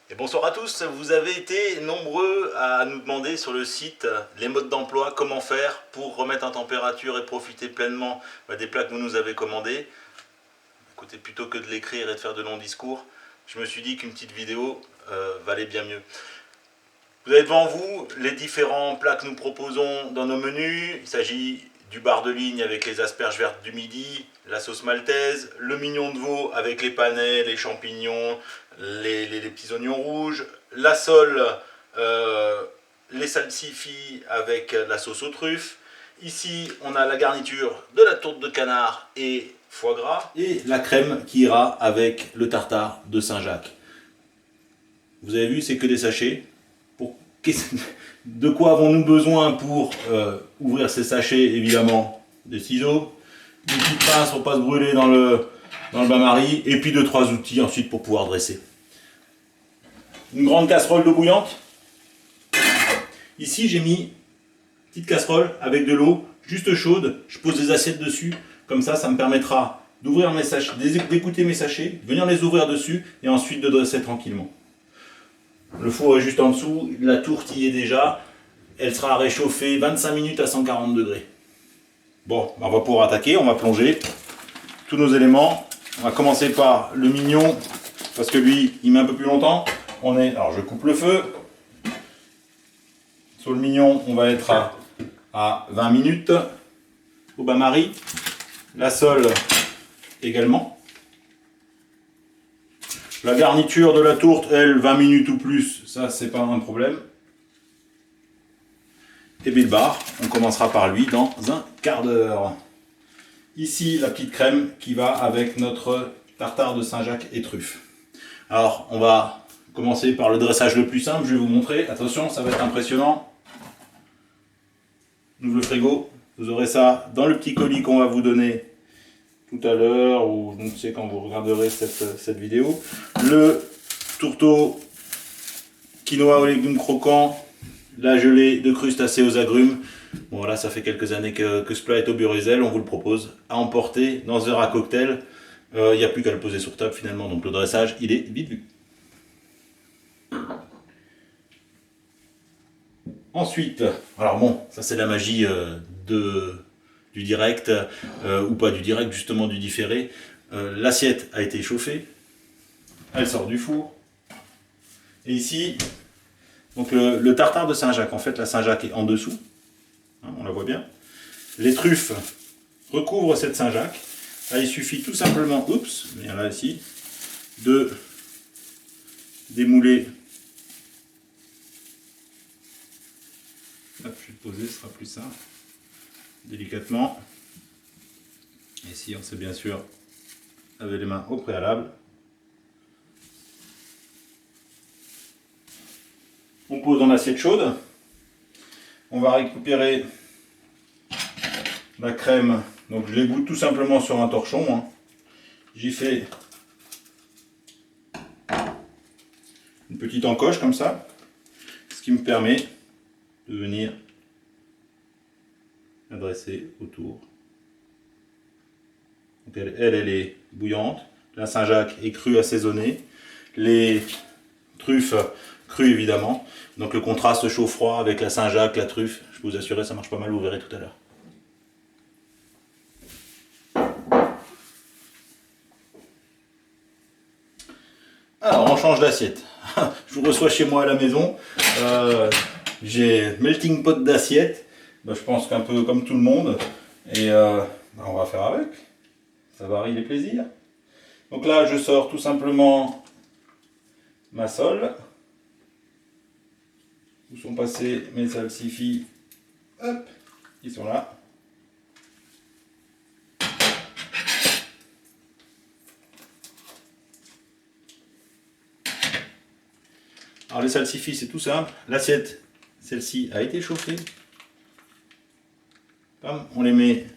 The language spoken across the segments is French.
Et bonsoir à tous, vous avez été nombreux à nous demander sur le site les modes d'emploi, comment faire pour remettre en température et profiter pleinement des plats que vous nous avez commandés. Écoutez, plutôt que de l'écrire et de faire de longs discours, je me suis dit qu'une petite vidéo valait bien mieux. Vous avez devant vous les différents plats que nous proposons dans nos menus. Il s'agit du bar de ligne avec les asperges vertes du midi, la sauce maltaise, le mignon de veau avec les panais, les champignons, les petits oignons rouges, la sole, les salsifis avec la sauce aux truffes. Ici, on a la garniture de la tourte de canard et foie gras. Et la crème qui ira avec le tartare de Saint-Jacques. Vous avez vu, c'est que des sachets. De quoi avons-nous besoin pour ouvrir ces sachets? Évidemment, des ciseaux, une petite pince pour ne pas se brûler dans le bain-marie, et puis 2-3 outils ensuite pour pouvoir dresser. Une grande casserole d'eau bouillante. Ici, j'ai mis une petite casserole avec de l'eau juste chaude. Je pose des assiettes dessus. Comme ça me permettra d'ouvrir mes sachets, d'écouter mes sachets, venir les ouvrir dessus et ensuite de dresser tranquillement. Le four est juste en dessous, la tourte y est déjà. Elle sera réchauffée 25 minutes à 140 degrés. Bon, on va pouvoir attaquer, on va plonger tous nos éléments. On va commencer par le mignon, parce que lui, il met un peu plus longtemps. Alors je coupe le feu. Sur le mignon, on va être à 20 minutes au bain-marie. La sole également. La garniture de la tourte, elle, 20 minutes ou plus, ça c'est pas un problème. Et bien le bar, on commencera par lui dans un quart d'heure. Ici, la petite crème qui va avec notre tartare de Saint-Jacques et truffes. Alors, on va commencer par le dressage le plus simple, je vais vous montrer. Attention, ça va être impressionnant. On ouvre le frigo, vous aurez ça dans le petit colis qu'on va vous donner tout à l'heure, ou je ne sais quand vous regarderez cette vidéo. Le tourteau quinoa aux légumes croquants, la gelée de crustacés aux agrumes. Bon voilà, ça fait quelques années que ce plat est au Burusel, on vous le propose à emporter dans un verre à cocktail. Il n'y a plus qu'à le poser sur table finalement, donc le dressage il est vite vu. Ensuite, alors bon, ça c'est la magie du direct, ou pas du direct, justement du différé. L'assiette a été chauffée, elle sort du four. Et ici, donc le tartare de Saint-Jacques, en fait la Saint-Jacques est en dessous, hein, on la voit bien. Les truffes recouvrent cette Saint-Jacques. Là il suffit tout simplement, oups, il y en a ici, de démouler. Hop, je vais le poser, ce sera plus simple. Délicatement. Et si on sait bien sûr laver les mains au préalable. On pose dans l'assiette chaude. On va récupérer la crème. Donc je l'égoutte tout simplement sur un torchon. Hein. J'y fais une petite encoche comme ça. Ce qui me permet de venir adresser autour. Donc elle est bouillante. La Saint-Jacques est crue assaisonnée. Les truffes crues évidemment. Donc le contraste chaud-froid avec la Saint-Jacques, la truffe, je peux vous assurer ça marche pas mal, vous verrez tout à l'heure. Alors on change d'assiette. Je vous reçois chez moi à la maison. J'ai melting pot d'assiettes. Je pense qu'un peu comme tout le monde. Et on va faire avec. Ça varie les plaisirs. Donc là je sors tout simplement ma sole. Où sont passés mes salsifis? Hop, ils sont là. Alors les salsifis c'est tout simple. L'assiette, celle-ci a été chauffée. Bam, on les met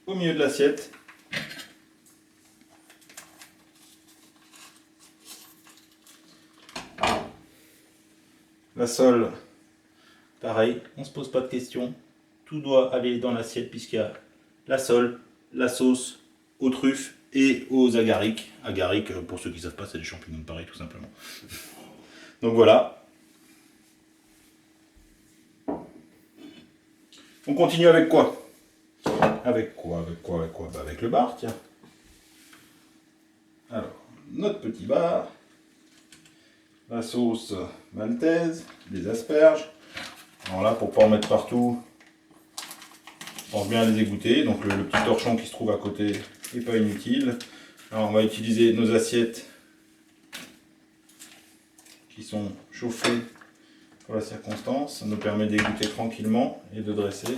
au milieu de l'assiette. La sole, pareil, on ne se pose pas de questions. Tout doit aller dans l'assiette puisqu'il y a la sole, la sauce aux truffes et aux agarics. Agarics, pour ceux qui ne savent pas, c'est des champignons de Paris tout simplement. Donc voilà. On continue avec quoi? Avec quoi? Bah avec le bar, tiens. Alors, notre petit bar, la sauce maltaise, des asperges. Alors là, pour ne pas en mettre partout, on pense bien les égoutter. Donc le petit torchon qui se trouve à côté n'est pas inutile. Alors on va utiliser nos assiettes qui sont chauffées pour la circonstance. Ça nous permet d'égoutter tranquillement et de dresser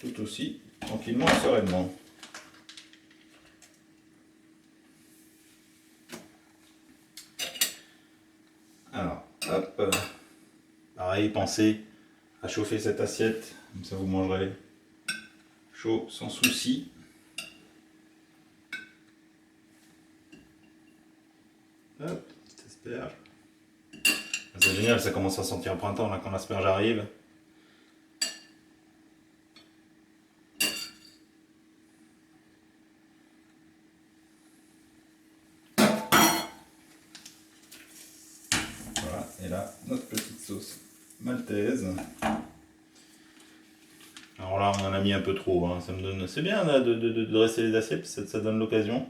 tout aussi tranquillement et sereinement. Alors, hop, pareil, pensez à chauffer cette assiette, comme ça vous mangerez chaud sans souci. Hop, petite asperge. C'est génial, ça commence à sentir le printemps là quand l'asperge arrive. Voilà, et là, notre petite sauce maltaise. Alors là, on en a mis un peu trop, hein. Ça me donne... C'est bien là, de dresser les assiettes, ça donne l'occasion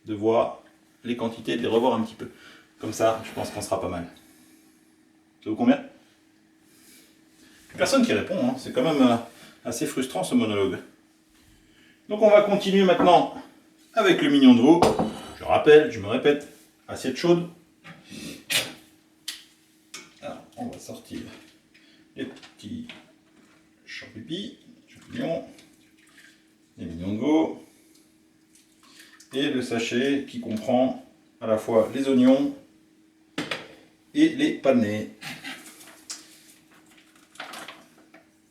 de voir les quantités et de les revoir un petit peu. Comme ça, je pense qu'on sera pas mal. Ça vous convient? Personne qui répond, hein. C'est quand même assez frustrant ce monologue. Donc on va continuer maintenant avec le mignon de veau. Je rappelle, je me répète, assiette chaude. Alors, on va sortir les petits champignons, les mignons de veau, et le sachet qui comprend à la fois les oignons et les panais.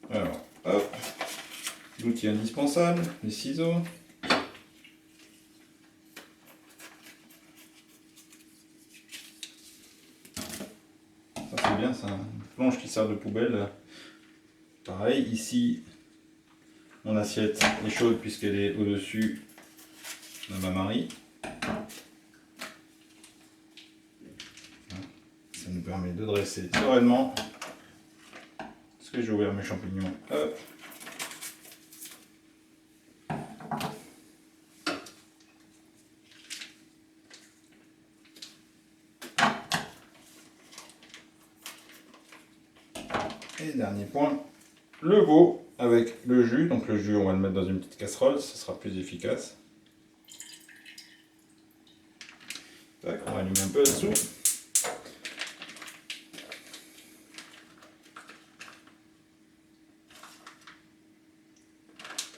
Alors, hop, l'outil indispensable, les ciseaux. Ça c'est bien, ça, une planche qui sert de poubelle. Pareil, ici, mon assiette est chaude puisqu'elle est au-dessus de ma Marie. Ça nous permet de dresser sereinement. Est-ce que j'ai ouvert mes champignons? Hop. Et dernier point, le veau avec le jus. Donc le jus, on va le mettre dans une petite casserole, ce sera plus efficace. Tac, on va allumer un peu la soupe.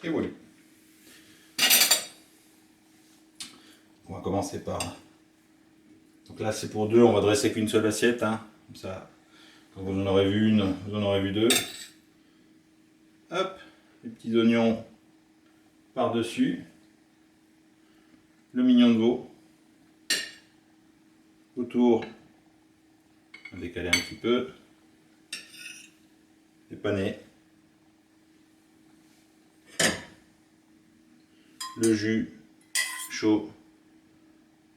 Et voilà. On va commencer par... Donc là c'est pour deux, on va dresser qu'une seule assiette, hein. Comme ça, quand vous en aurez vu une, vous en aurez vu deux. Hop, les petits oignons par-dessus. Le mignon de veau. Autour, on va décaler un petit peu. Les panais. Le jus chaud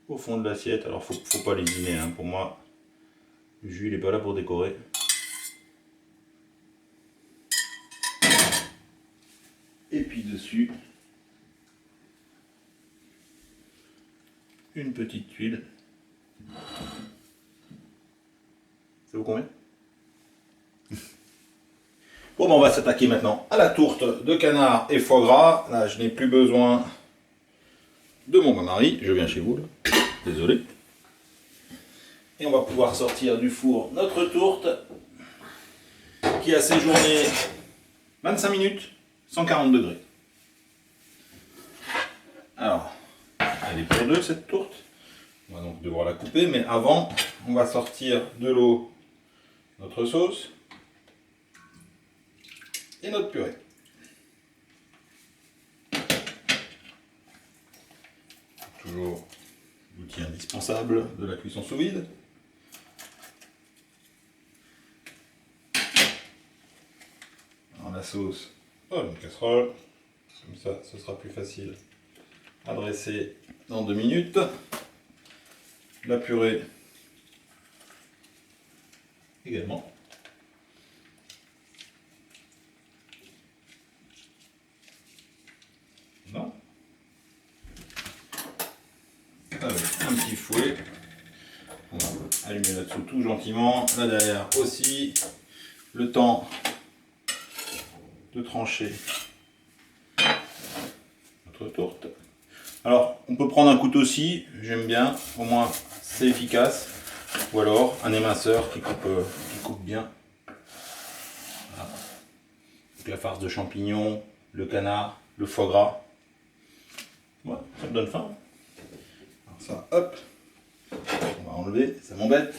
au fond de l'assiette. Alors faut pas lésiner, hein. Pour moi, le jus il n'est pas là pour décorer. Et puis dessus, une petite tuile. Ça vous convient? Bon, ben on va s'attaquer maintenant à la tourte de canard et foie gras. Là, je n'ai plus besoin de mon bain-marie. Je viens chez vous, là. Désolé. Et on va pouvoir sortir du four notre tourte qui a séjourné 25 minutes, 140 degrés. Alors, elle est pour deux cette tourte. On va donc devoir la couper, mais avant, on va sortir de l'eau notre sauce et notre purée. Toujours l'outil indispensable de la cuisson sous vide. Alors la sauce dans une casserole, comme ça ce sera plus facile à dresser dans 2 minutes. La purée également. Non. Avec un petit fouet. On va allumer là-dessous tout gentiment. Là derrière aussi. Le temps de trancher notre tourte. Alors, on peut prendre un couteau aussi, j'aime bien, au moins c'est efficace. Ou alors un éminceur qui coupe bien. Voilà. Donc, la farce de champignons, le canard, le foie gras. Ouais, ça me donne faim. Alors ça, hop, on va enlever, ça m'embête.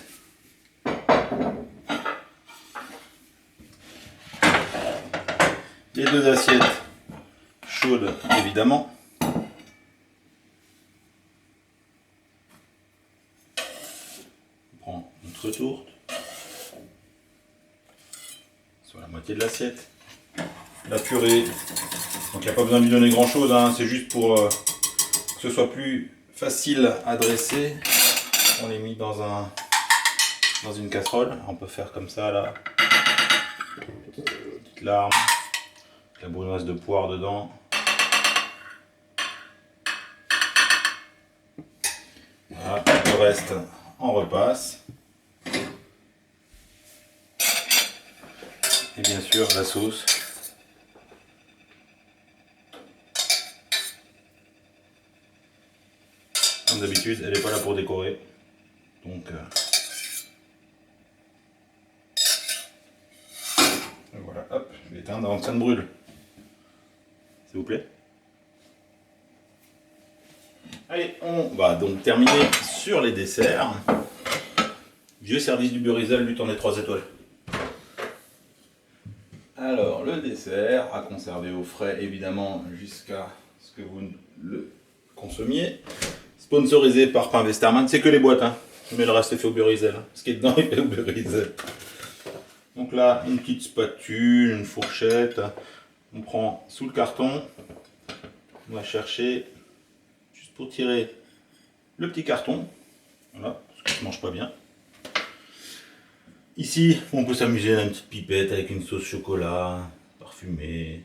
Les deux assiettes chaudes, évidemment. On prend notre tourte sur la moitié de l'assiette. La purée, donc il n'y a pas besoin de lui donner grand chose, hein, c'est juste pour que ce soit plus facile à dresser. On les met dans une casserole. On peut faire comme ça là, petite larme. La brunoise de poire dedans. Voilà, le reste on repasse. Et bien sûr la sauce. Comme d'habitude, elle n'est pas là pour décorer. Donc voilà, hop, je vais éteindre avant que ça ne brûle. S'il vous plaît. Allez, on va donc terminer sur les desserts. Vieux service du Burizel, but en est 3 étoiles. Alors, le dessert à conserver au frais, évidemment, jusqu'à ce que vous le consommiez. Sponsorisé par Pain Westermann, c'est que les boîtes, hein. Mais le reste est fait au Burizel. Ce qui est dedans est fait au Burizel. Donc là, une petite spatule, une fourchette. On prend sous le carton. On va chercher, juste pour tirer le petit carton. Voilà, parce que ça ne mange pas bien. Ici, on peut s'amuser à une petite pipette avec une sauce chocolat parfumée.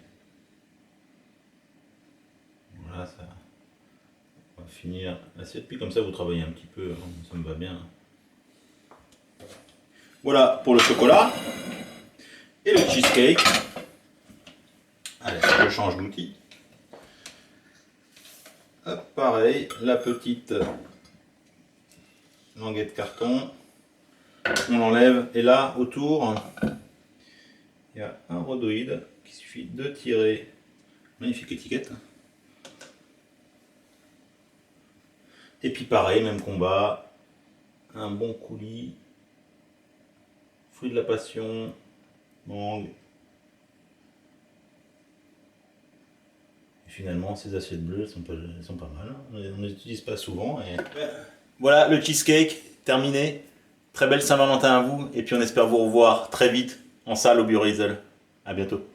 Voilà, ça va finir l'assiette. Puis comme ça, vous travaillez un petit peu, ça me va bien. Voilà pour le chocolat et le cheesecake. Allez, je change d'outil. Hop, pareil, la petite languette de carton. On l'enlève et là autour il y a un rhodoïde qu'il suffit de tirer. Magnifique étiquette. Et puis pareil, même combat, un bon coulis, fruit de la passion, mangue. Et finalement ces assiettes bleues elles sont pas mal, on ne les utilise pas souvent. Et... Voilà le cheesecake terminé. Très belle Saint-Valentin à vous, et puis on espère vous revoir très vite en salle au Burizel. A bientôt.